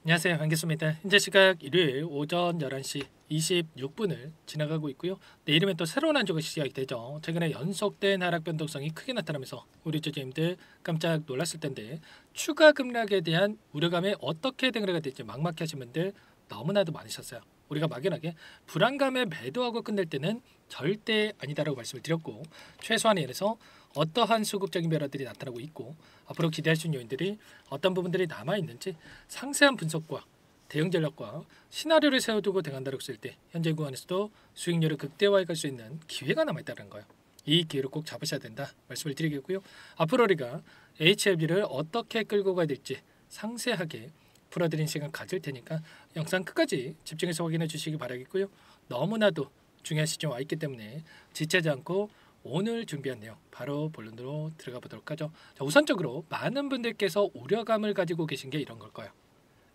안녕하세요. 반갑습니다. 현재 시각 일요일 오전 11시 26분을 지나가고 있고요. 내일이면 또 새로운 한 주가 시작이 되죠. 최근에 연속된 하락 변동성이 크게 나타나면서 우리 투자자님들 깜짝 놀랐을 텐데 추가 급락에 대한 우려감에 어떻게 대응을 될지 막막하신 분들 너무나도 많으셨어요. 우리가 막연하게 불안감에 매도하고 끝낼 때는 절대 아니다라고 말씀을 드렸고, 최소한에 의해서 어떠한 수급적인 변화들이 나타나고 있고 앞으로 기대할 수 있는 요인들이 어떤 부분들이 남아있는지 상세한 분석과 대응 전략과 시나리오를 세워두고 대응한다고 했을 때 현재 구간에서도 수익률을 극대화해 갈 수 있는 기회가 남아있다는 거예요. 이 기회를 꼭 잡으셔야 된다 말씀을 드리겠고요. 앞으로 우리가 HLB를 어떻게 끌고 가야 될지 상세하게 풀어드린 시간 가질 테니까 영상 끝까지 집중해서 확인해 주시기 바라겠고요. 너무나도 중요한 시점 와 있기 때문에 지체하지 않고 오늘 준비한 내용 바로 본론으로 들어가 보도록 하죠. 자, 우선적으로 많은 분들께서 우려감을 가지고 계신 게 이런 걸 거예요.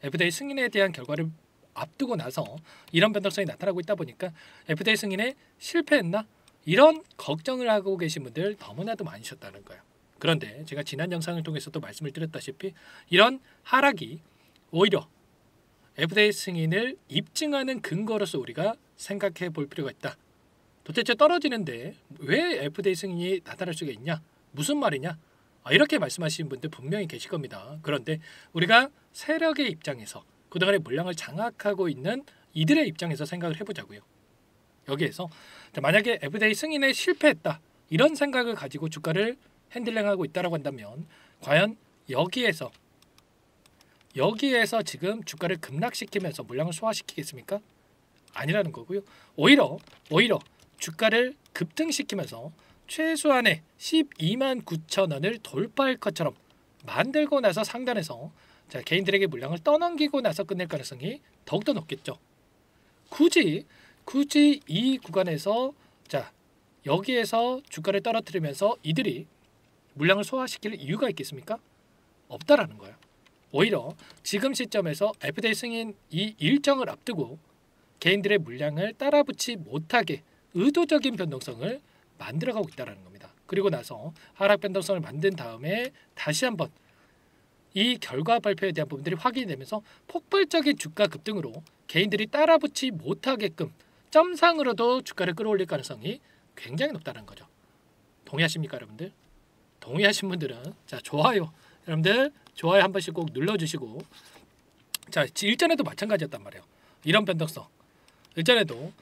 FDA 승인에 대한 결과를 앞두고 나서 이런 변동성이 나타나고 있다 보니까 FDA 승인에 실패했나? 이런 걱정을 하고 계신 분들 너무나도 많으셨다는 거예요. 그런데 제가 지난 영상을 통해서도 말씀을 드렸다시피 이런 하락이 오히려 FDA 승인을 입증하는 근거로서 우리가 생각해 볼 필요가 있다. 도대체 떨어지는데 왜 FDA 승인이 나타날 수가 있냐? 무슨 말이냐? 이렇게 말씀하시는 분들 분명히 계실 겁니다. 그런데 우리가 세력의 입장에서 그동안의 물량을 장악하고 있는 이들의 입장에서 생각을 해보자고요. 여기에서 만약에 FDA 승인에 실패했다 이런 생각을 가지고 주가를 핸들링하고 있다라고 한다면 과연 여기에서 지금 주가를 급락시키면서 물량을 소화시키겠습니까? 아니라는 거고요. 오히려 주가를 급등시키면서 최소한의 12만 9천 원을 돌파할 것처럼 만들고 나서 상단에서 개인들에게 물량을 떠넘기고 나서 끝낼 가능성이 더욱더 높겠죠. 굳이 이 구간에서 여기에서 주가를 떨어뜨리면서 이들이 물량을 소화시킬 이유가 있겠습니까? 없다라는 거예요. 오히려 지금 시점에서 FDA 승인 이 일정을 앞두고 개인들의 물량을 따라붙지 못하게 의도적인 변동성을 만들어가고 있다는 겁니다. 그리고 나서 하락 변동성을 만든 다음에 다시 한번 이 결과 발표에 대한 부분들이 확인이 되면서 폭발적인 주가 급등으로 개인들이 따라붙지 못하게끔 점상으로도 주가를 끌어올릴 가능성이 굉장히 높다는 거죠. 동의하십니까, 여러분들? 동의하신 분들은 좋아요. 여러분들 좋아요 한 번씩 꼭 눌러주시고, 일전에도 마찬가지였단 말이에요. 이런 변동성 일전에도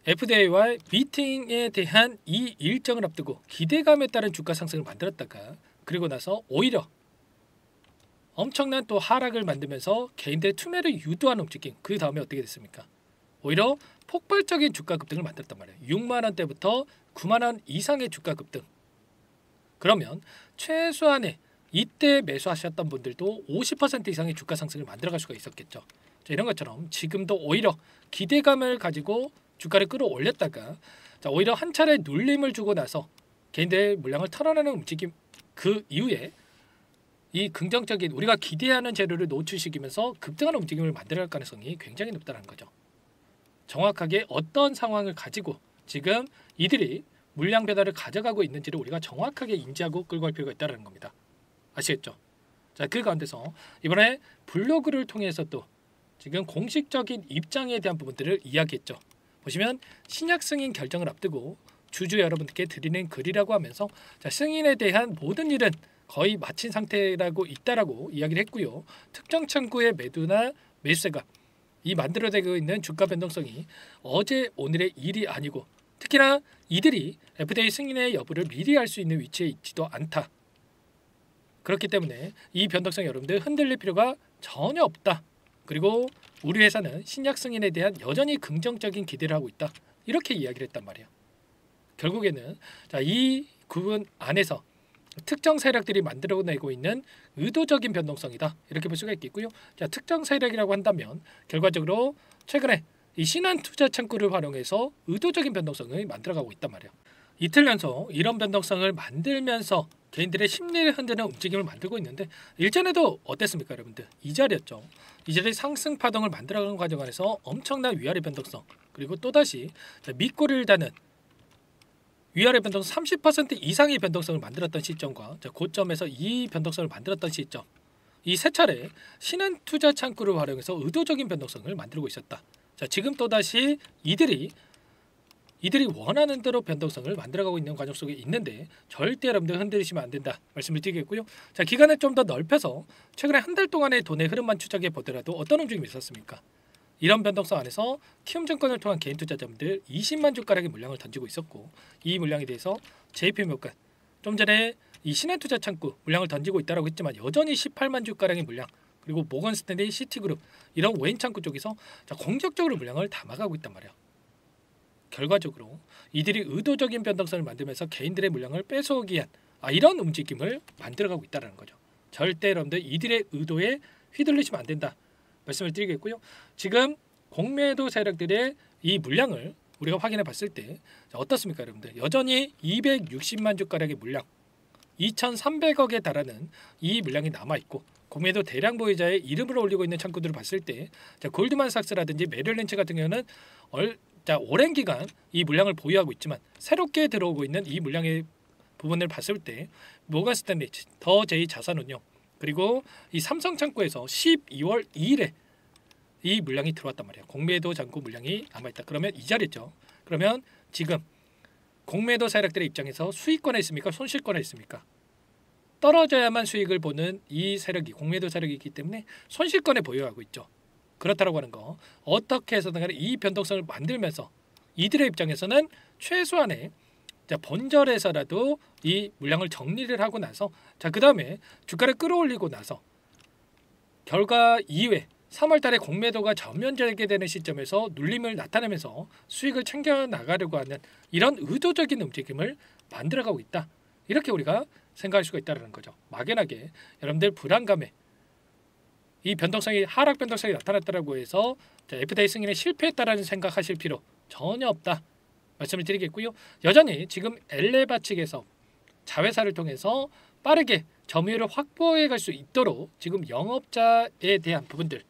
FDA와 미팅에 대한 이 일정을 앞두고 기대감에 따른 주가 상승을 만들었다가 그리고 나서 오히려 엄청난 또 하락을 만들면서 개인들의 투매를 유도하는 움직임, 그 다음에 어떻게 됐습니까? 오히려 폭발적인 주가 급등을 만들었단 말이에요. 6만 원대부터 9만 원 이상의 주가 급등. 그러면 최소한의 이때 매수하셨던 분들도 50% 이상의 주가 상승을 만들어갈 수가 있었겠죠. 이런 것처럼 지금도 오히려 기대감을 가지고 주가를 끌어올렸다가 오히려 한 차례 눌림을 주고 나서 개인들의 물량을 털어내는 움직임, 그 이후에 이 긍정적인 우리가 기대하는 재료를 노출시키면서 급등하는 움직임을 만들어갈 가능성이 굉장히 높다는 거죠. 정확하게 어떤 상황을 가지고 지금 이들이 물량 배달을 가져가고 있는지를 우리가 정확하게 인지하고 끌고 갈 필요가 있다는 겁니다. 아시겠죠? 그 가운데서 이번에 블로그를 통해서 또 지금 공식적인 입장에 대한 부분들을 이야기했죠. 보시면 신약 승인 결정을 앞두고 주주 여러분들께 드리는 글이라고 하면서 승인에 대한 모든 일은 거의 마친 상태라고 있다라고 이야기를 했고요. 특정 창구의 매도나 매수세가 이 만들어내고 있는 주가 변동성이 어제 오늘의 일이 아니고 특히나 이들이 FDA 승인의 여부를 미리 알 수 있는 위치에 있지도 않다. 그렇기 때문에 이 변동성 여러분들 흔들릴 필요가 전혀 없다. 그리고 우리 회사는 신약 승인에 대한 여전히 긍정적인 기대를 하고 있다. 이렇게 이야기를 했단 말이에요. 결국에는 이 부분 안에서 특정 세력들이 만들어내고 있는 의도적인 변동성이다. 이렇게 볼 수가 있겠고요. 특정 세력이라고 한다면 결과적으로 최근에 이 신한 투자 창구를 활용해서 의도적인 변동성을 만들어가고 있단 말이에요. 이틀 연속 이런 변동성을 만들면서 개인들의 심리를 흔드는 움직임을 만들고 있는데 일전에도 어땠습니까, 여러분들? 이 자리였죠. 이 자리 상승 파동을 만들어가는 과정 안에서 엄청난 위아래 변동성, 그리고 또다시 밑꼬리를 다는 위아래 변동성 30% 이상의 변동성을 만들었던 시점과 고점에서 이 변동성을 만들었던 시점, 이 세 차례 신한 투자 창구를 활용해서 의도적인 변동성을 만들고 있었다. 자, 지금 또다시 이들이 원하는 대로 변동성을 만들어가고 있는 과정 속에 있는데 절대 여러분들 흔들리시면 안 된다 말씀을 드리겠고요. 자, 기간을 좀 더 넓혀서 최근에 한 달 동안의 돈의 흐름만 추적해 보더라도 어떤 움직임이 있었습니까? 이런 변동성 안에서 키움증권을 통한 개인 투자자분들 20만 주가량의 물량을 던지고 있었고, 이 물량에 대해서 JP모건 좀 전에 이 신한투자 창구 물량을 던지고 있다라고 했지만 여전히 18만 주가량의 물량, 그리고 모건 스탠레이, 시티그룹 이런 외인 창구 쪽에서 자, 공격적으로 물량을 담아가고 있단 말이야. 결과적으로 이들이 의도적인 변동성을 만들면서 개인들의 물량을 뺏어오기 위한 이런 움직임을 만들어가고 있다는 거죠. 절대 여러분들 이들의 의도에 휘둘리시면 안 된다 말씀을 드리겠고요. 지금 공매도 세력들의 이 물량을 우리가 확인해 봤을 때 어떻습니까 여러분들? 여전히 260만 주가량의 물량, 2,300억에 달하는 이 물량이 남아있고, 공매도 대량 보유자의 이름을 올리고 있는 창구들을 봤을 때 골드만삭스라든지 메릴린치 같은 경우는 오랜 기간 이 물량을 보유하고 있지만 새롭게 들어오고 있는 이 물량의 부분을 봤을 때 모건 스탠리, 더 제이 자산운용, 그리고 이 삼성 창구에서 12월 2일에 이 물량이 들어왔단 말이에요. 공매도 잔고 물량이 남아있다. 그러면 이 자리죠. 그러면 지금 공매도 세력들의 입장에서 수익권에 있습니까? 손실권에 있습니까? 떨어져야만 수익을 보는 이 세력이 공매도 세력이기 때문에 손실권에 보유하고 있죠. 그렇다라고 하는 거, 어떻게 해서든 간에 이 변동성을 만들면서 이들의 입장에서는 최소한의 본절에서라도 이 물량을 정리를 하고 나서 그 다음에 주가를 끌어올리고 나서 결과 이후에 3월달에 공매도가 전면 재개되는 시점에서 눌림을 나타내면서 수익을 챙겨 나가려고 하는 이런 의도적인 움직임을 만들어가고 있다. 이렇게 우리가 생각할 수가 있다는 거죠. 막연하게 여러분들 불안감에 이 변동성이 하락 변동성이 나타났다라고 해서 FTA 승인에 실패했다라는 생각하실 필요 전혀 없다 말씀을 드리겠고요. 여전히 지금 엘레바 측에서 자회사를 통해서 빠르게 점유율을 확보해 갈 수 있도록 지금 영업자에 대한 부분들,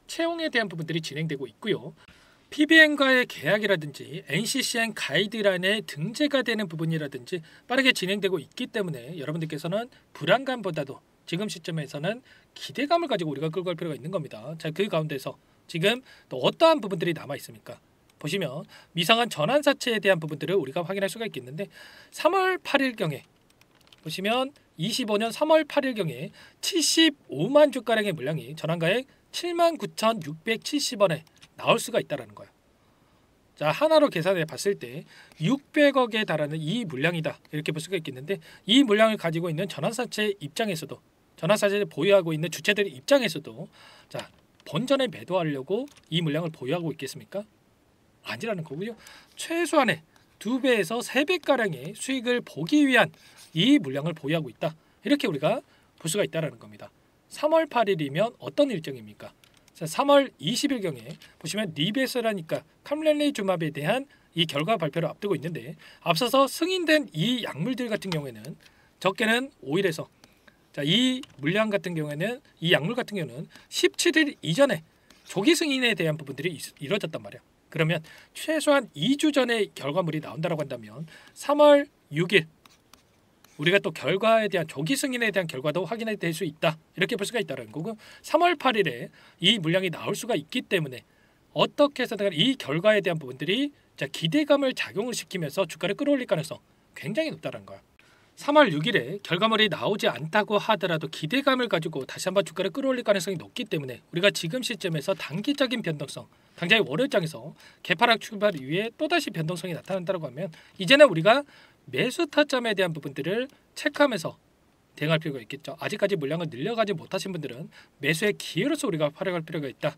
채용에 대한 부분들이 진행되고 있고요. PBN과의 계약이라든지 NCCN 가이드라인에 등재가 되는 부분이라든지 빠르게 진행되고 있기 때문에 여러분들께서는 불안감보다도 지금 시점에서는 기대감을 가지고 우리가 끌고 갈 필요가 있는 겁니다. 자, 그 가운데서 지금 또 어떠한 부분들이 남아 있습니까? 보시면 미상한 전환사채에 대한 부분들을 우리가 확인할 수가 있겠는데 3월 8일경에 보시면 25년 3월 8일경에 75만 주가량의 물량이 전환가액 79,670원에 나올 수가 있다는 거예요. 자, 하나로 계산해 봤을 때 600억에 달하는 이 물량이다 이렇게 볼 수가 있겠는데, 이 물량을 가지고 있는 전환사채 입장에서도, 전환사채를 보유하고 있는 주체들의 입장에서도 자, 본전에 매도하려고 이 물량을 보유하고 있겠습니까? 아니라는 거고요. 최소한의 2배에서 3배가량의 수익을 보기 위한 이 물량을 보유하고 있다. 이렇게 우리가 볼 수가 있다는 겁니다. 3월 8일이면 어떤 일정입니까? 3월 20일경에 보시면 리베스라니까 캄렐레이 주맙에 대한 이 결과 발표를 앞두고 있는데, 앞서서 승인된 이 약물들 같은 경우에는 적게는 5일에서 이 물량 같은 경우에는, 이 약물 같은 경우는 17일 이전에 조기 승인에 대한 부분들이 이루어졌단 말이야. 그러면 최소한 2주 전에 결과물이 나온다고 한다면 3월 6일 우리가 또 결과에 대한 조기 승인에 대한 결과도 확인이 될 수 있다. 이렇게 볼 수가 있다는 거고, 3월 8일에 이 물량이 나올 수가 있기 때문에 어떻게 해서든 이 결과에 대한 부분들이 기대감을 작용을 시키면서 주가를 끌어올릴 가능성 굉장히 높다는 거야. 3월 6일에 결과물이 나오지 않다고 하더라도 기대감을 가지고 다시 한번 주가를 끌어올릴 가능성이 높기 때문에 우리가 지금 시점에서 단기적인 변동성, 당장의 월요일장에서 개파락 출발 이후에 또다시 변동성이 나타난다고 하면 이제는 우리가 매수 타점에 대한 부분들을 체크하면서 대응할 필요가 있겠죠. 아직까지 물량을 늘려가지 못하신 분들은 매수의 기회로서 우리가 활용할 필요가 있다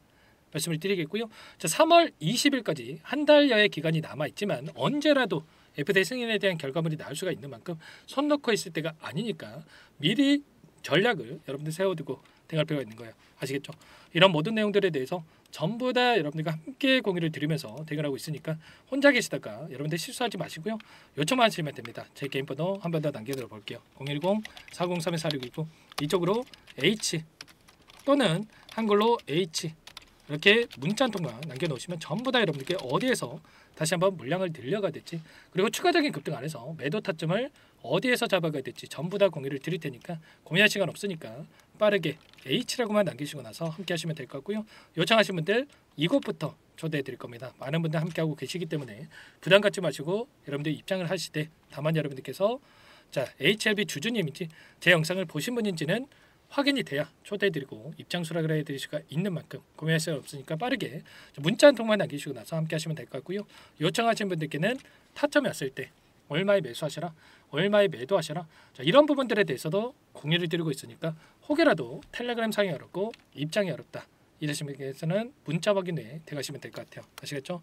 말씀을 드리겠고요. 3월 20일까지 한 달여의 기간이 남아있지만 언제라도 FTA 승인에 대한 결과물이 나올 수가 있는 만큼 손 놓고 있을 때가 아니니까 미리 전략을 여러분들 세워두고 대응할 필요가 있는 거예요. 아시겠죠? 이런 모든 내용들에 대해서 전부 다 여러분들과 함께 공유를 드리면서 대응하고 있으니까 혼자 계시다가 여러분들 실수하지 마시고요. 요청만 하시면 됩니다. 제 개인 번호 한 번 더 남겨드려 볼게요. 010-403-4629 이쪽으로 H 또는 한글로 H 이렇게 문자 한 통만 남겨놓으시면 전부 다 여러분들께 어디에서 다시 한번 물량을 늘려가야 될지, 그리고 추가적인 급등 안에서 매도 타점을 어디에서 잡아가야 될지 전부 다 공유를 드릴 테니까 고민할 시간 없으니까 빠르게 H라고만 남기시고 나서 함께 하시면 될 것 같고요. 요청하신 분들 이곳부터 초대해 드릴 겁니다. 많은 분들 함께하고 계시기 때문에 부담 갖지 마시고 여러분들 입장을 하시되, 다만 여러분들께서 자 HLB 주주님인지 제 영상을 보신 분인지는 확인이 돼야 초대해 드리고 입장 수락을 해 드릴 수가 있는 만큼 고민할 수 없으니까 빠르게 문자 한 통만 남기시고 나서 함께 하시면 될 것 같고요. 요청하신 분들께는 타점이 왔을 때 얼마에 매수하시라, 얼마에 매도하시라, 자, 이런 부분들에 대해서도 공유를 드리고 있으니까 혹여라도 텔레그램 상이 어렵고 입장이 어렵다 이러신 분께서는 문자 확인 후에 들어가시면 될 것 같아요. 아시겠죠?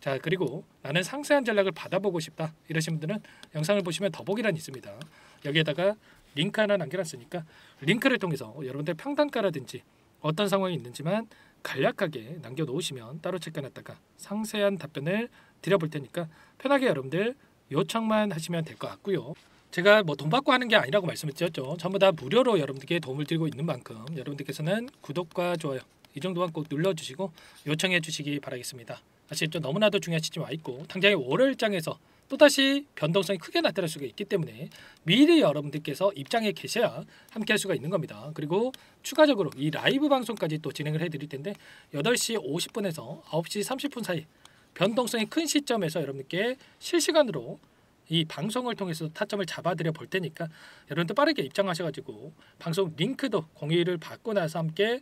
자, 그리고 나는 상세한 전략을 받아보고 싶다 이러신 분들은 영상을 보시면 더보기란이 있습니다. 여기에다가 링크 하나 남겨놨으니까 링크를 통해서 여러분들 평단가라든지 어떤 상황이 있는지만 간략하게 남겨놓으시면 따로 체크해놨다가 상세한 답변을 드려볼 테니까 편하게 여러분들 요청만 하시면 될 것 같고요. 제가 뭐 돈 받고 하는 게 아니라고 말씀을 드렸죠. 전부 다 무료로 여러분들께 도움을 드리고 있는 만큼 여러분들께서는 구독과 좋아요 이 정도만 꼭 눌러주시고 요청해 주시기 바라겠습니다. 아시겠죠? 너무나도 중요하시지 와 있고 당장의 월요일장에서 또다시 변동성이 크게 나타날 수가 있기 때문에 미리 여러분들께서 입장에 계셔야 함께 할 수가 있는 겁니다. 그리고 추가적으로 이 라이브 방송까지 또 진행을 해드릴 텐데 8시 50분에서 9시 30분 사이 변동성이 큰 시점에서 여러분께 실시간으로 이 방송을 통해서 타점을 잡아드려 볼 테니까 여러분들 빠르게 입장하셔가지고 방송 링크도 공유를 받고 나서 함께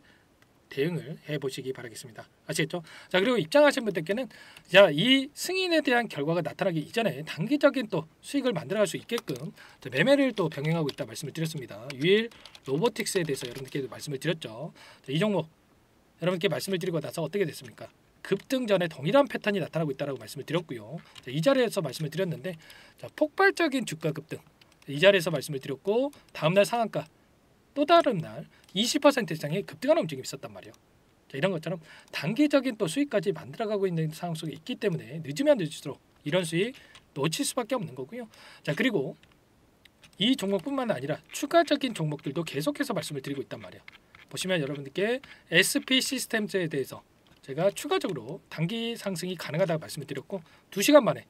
대응을 해보시기 바라겠습니다. 아시겠죠? 자, 그리고 입장하신 분들께는 자, 이 승인에 대한 결과가 나타나기 이전에 단기적인 또 수익을 만들어갈 수 있게끔 매매를 또 병행하고 있다 말씀을 드렸습니다. 유일 로보틱스에 대해서 여러분들께 말씀을 드렸죠. 자, 이 종목 여러분께 말씀을 드리고 나서 어떻게 됐습니까? 급등 전에 동일한 패턴이 나타나고 있다고 말씀을 드렸고요. 자, 이 자리에서 말씀을 드렸는데 자, 폭발적인 주가 급등 이 자리에서 말씀을 드렸고 다음날 상한가 또 다른 날 20% 이상의 급등하는 움직임이 있었단 말이에요. 자, 이런 것처럼 단기적인 또 수익까지 만들어가고 있는 상황 속에 있기 때문에 늦으면 늦을수록 이런 수익 놓칠 수밖에 없는 거고요. 자, 그리고 이 종목뿐만 아니라 추가적인 종목들도 계속해서 말씀을 드리고 있단 말이에요. 보시면 여러분들께 SP 시스템즈에 대해서 제가 추가적으로 단기 상승이 가능하다고 말씀을 드렸고 2시간 만에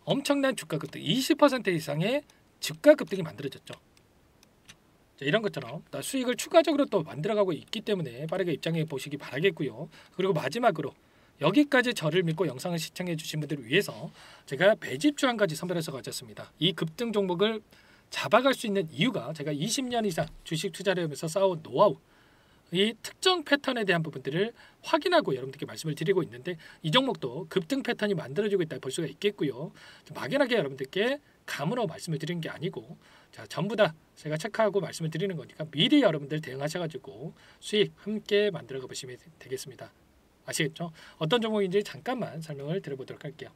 엄청난 주가 급등 20% 이상의 주가 급등이 만들어졌죠. 자, 이런 것처럼 수익을 추가적으로 또 만들어가고 있기 때문에 빠르게 입장해 보시기 바라겠고요. 그리고 마지막으로 여기까지 저를 믿고 영상을 시청해 주신 분들을 위해서 제가 매집주 한 가지 선별해서 가졌습니다. 이 급등 종목을 잡아갈 수 있는 이유가 제가 20년 이상 주식 투자를 하면서 쌓아온 노하우 이 특정 패턴에 대한 부분들을 확인하고 여러분들께 말씀을 드리고 있는데 이 종목도 급등 패턴이 만들어지고 있다 볼 수가 있겠고요. 막연하게 여러분들께 감으로 말씀을 드리는 게 아니고 자, 전부 다 제가 체크하고 말씀을 드리는 거니까 미리 여러분들 대응하셔가지고 수익 함께 만들어가 보시면 되겠습니다. 아시겠죠? 어떤 종목인지 잠깐만 설명을 드려보도록 할게요.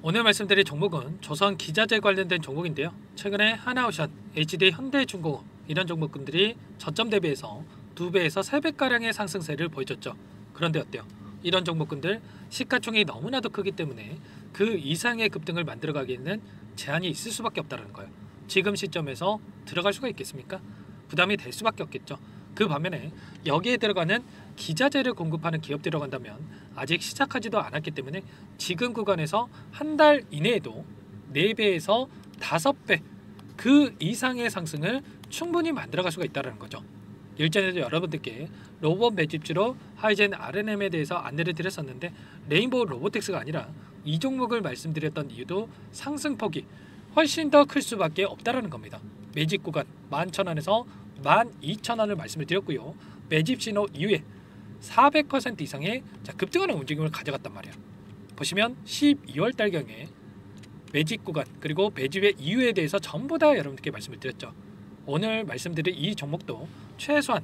오늘 말씀드릴 종목은 조선 기자재 관련된 종목인데요. 최근에 하나오션, HD 현대중공업 이런 종목군들이 저점 대비해서 2배에서 3배가량의 상승세를 보여줬죠. 그런데 어때요? 이런 종목군들 시가총액이 너무나도 크기 때문에 그 이상의 급등을 만들어가기에는 제한이 있을 수밖에 없다는 거예요. 지금 시점에서 들어갈 수가 있겠습니까? 부담이 될 수밖에 없겠죠. 그 반면에 여기에 들어가는 기자재를 공급하는 기업 들어간다면 아직 시작하지도 않았기 때문에 지금 구간에서 한 달 이내에도 4배에서 5배 그 이상의 상승을 충분히 만들어갈 수가 있다는 거죠. 일전에도 여러분들께 로봇 매집주로 하이젠 R&M에 대해서 안내를 드렸었는데 레인보우 로보틱스가 아니라 이 종목을 말씀드렸던 이유도 상승폭이 훨씬 더 클 수밖에 없다라는 겁니다. 매집 구간 11,000원에서 12,000원을 말씀을 드렸고요. 매집 신호 이후에 400% 이상의 급등하는 움직임을 가져갔단 말이에요. 보시면 12월 달경에 매집 구간 그리고 매집의 이유에 대해서 전부 다 여러분들께 말씀을 드렸죠. 오늘 말씀드린 이 종목도 최소한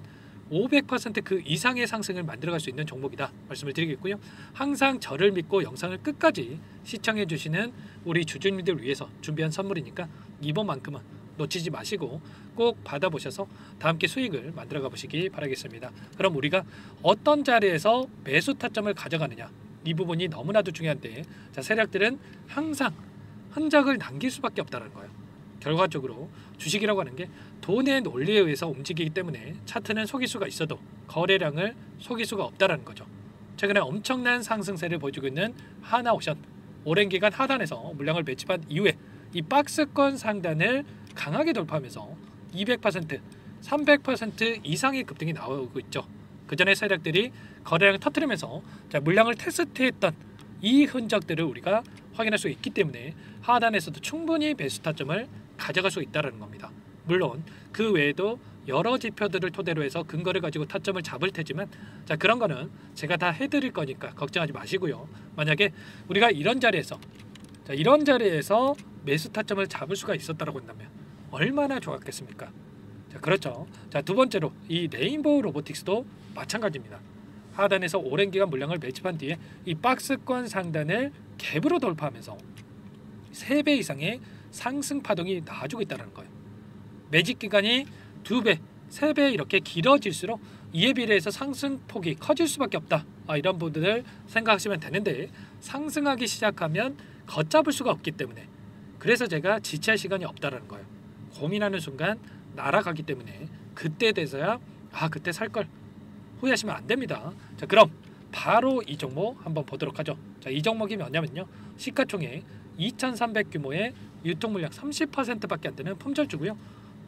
500%그 이상의 상승을 만들어갈 수 있는 종목이다 말씀을 드리겠고요. 항상 저를 믿고 영상을 끝까지 시청해 주시는 우리 주주님들 위해서 준비한 선물이니까 이번만큼은 놓치지 마시고 꼭 받아보셔서 다 함께 수익을 만들어가 보시기 바라겠습니다. 그럼 우리가 어떤 자리에서 매수 타점을 가져가느냐 이 부분이 너무나도 중요한데 자, 세력들은 항상 흔적을 남길 수밖에 없다는 거예요. 결과적으로 주식이라고 하는 게 돈의 논리에 의해서 움직이기 때문에 차트는 속일 수가 있어도 거래량을 속일 수가 없다는 거죠. 최근에 엄청난 상승세를 보여주고 있는 하나오션 오랜 기간 하단에서 물량을 매집한 이후에 이 박스권 상단을 강하게 돌파하면서 200% 300% 이상의 급등이 나오고 있죠. 그 전에 세력들이 거래량을 터뜨리면서 물량을 테스트했던 이 흔적들을 우리가 확인할 수 있기 때문에 하단에서도 충분히 매수 타점을 가져갈 수 있다는 겁니다. 물론 그 외에도 여러 지표들을 토대로 해서 근거를 가지고 타점을 잡을 테지만 그런 거는 제가 다 해드릴 거니까 걱정하지 마시고요. 만약에 우리가 이런 자리에서 매수 타점을 잡을 수가 있었다고 한다면 얼마나 좋았겠습니까? 그렇죠. 두 번째로 이 레인보우 로보틱스도 마찬가지입니다. 하단에서 오랜 기간 물량을 매집한 뒤에 이 박스권 상단을 갭으로 돌파하면서 3배 이상의 상승 파동이 나와주고 있다는 거예요. 매집 기간이 2배, 3배 이렇게 길어질수록 이에 비례해서 상승폭이 커질 수밖에 없다. 이런 부분을 생각하시면 되는데 상승하기 시작하면 걷잡을 수가 없기 때문에 그래서 제가 지체할 시간이 없다는 거예요. 고민하는 순간 날아가기 때문에 그때 돼서야 그때 살 걸 후회하시면 안 됩니다. 그럼 바로 이 종목 한번 보도록 하죠. 이 종목이 뭐냐면요. 시가총액 2,300 규모의 유통 물량 30%밖에 안 되는 품절주고요.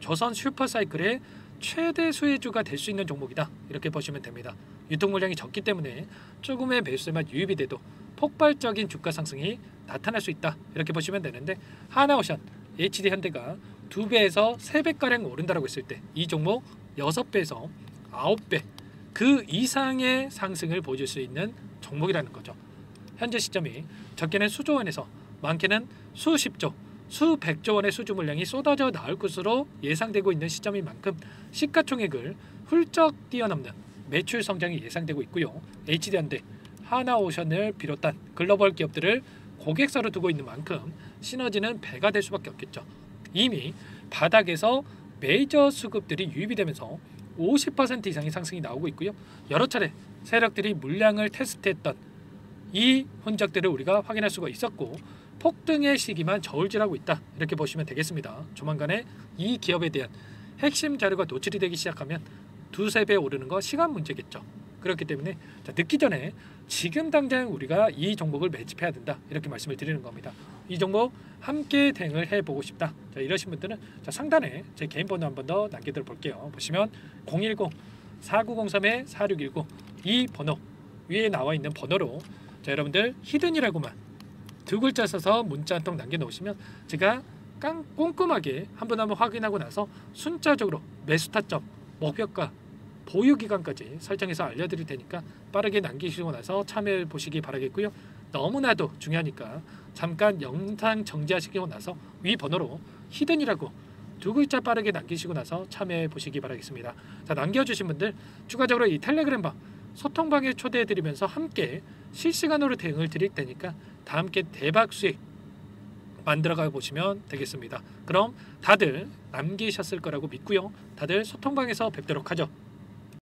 조선 슈퍼사이클의 최대 수혜주가 될 수 있는 종목이다. 이렇게 보시면 됩니다. 유통 물량이 적기 때문에 조금의 매수세만 유입이 돼도 폭발적인 주가 상승이 나타날 수 있다. 이렇게 보시면 되는데 하나오션, HD현대가 2배에서 3배가량 오른다라고 했을 때 이 종목 6배에서 9배 그 이상의 상승을 보여줄 수 있는 종목이라는 거죠. 현재 시점이 적게는 수조 원에서 많게는 수십조, 수백조 원의 수주 물량이 쏟아져 나올 것으로 예상되고 있는 시점인 만큼 시가총액을 훌쩍 뛰어넘는 매출 성장이 예상되고 있고요. HD현대, 하나오션을 비롯한 글로벌 기업들을 고객사로 두고 있는 만큼 시너지는 배가 될 수밖에 없겠죠. 이미 바닥에서 메이저 수급들이 유입이 되면서 50% 이상의 상승이 나오고 있고요. 여러 차례 세력들이 물량을 테스트했던 이 흔적들을 우리가 확인할 수가 있었고 폭등의 시기만 저울질하고 있다. 이렇게 보시면 되겠습니다. 조만간에 이 기업에 대한 핵심 자료가 노출이 되기 시작하면 2~3배 오르는 거 시간 문제겠죠. 그렇기 때문에 늦기 전에 지금 당장 우리가 이 종목을 매집해야 된다. 이렇게 말씀을 드리는 겁니다. 이 종목 함께 대응을 해보고 싶다. 이러신 분들은 상단에 제 개인 번호 한 번 더 남겨드려 볼게요. 보시면 010-4903-4619 이 번호 위에 나와 있는 번호로 여러분들 히든이라고만 2글자 써서 문자 한 통 남겨놓으시면 제가 꼼꼼하게 한 번 확인하고 나서 순차적으로 매수 타점, 목표가, 보유기간까지 설정해서 알려드릴 테니까 빠르게 남기시고 나서 참여해 보시기 바라겠고요. 너무나도 중요하니까 잠깐 영상 정지하시고 나서 위 번호로 히든이라고 2글자 빠르게 남기시고 나서 참여해 보시기 바라겠습니다. 남겨주신 분들 추가적으로 이 텔레그램방 소통방에 초대해 드리면서 함께 실시간으로 대응을 드릴 테니까 다 함께 대박 수익 만들어가 보시면 되겠습니다. 그럼 다들 남기셨을 거라고 믿고요. 다들 소통방에서 뵙도록 하죠.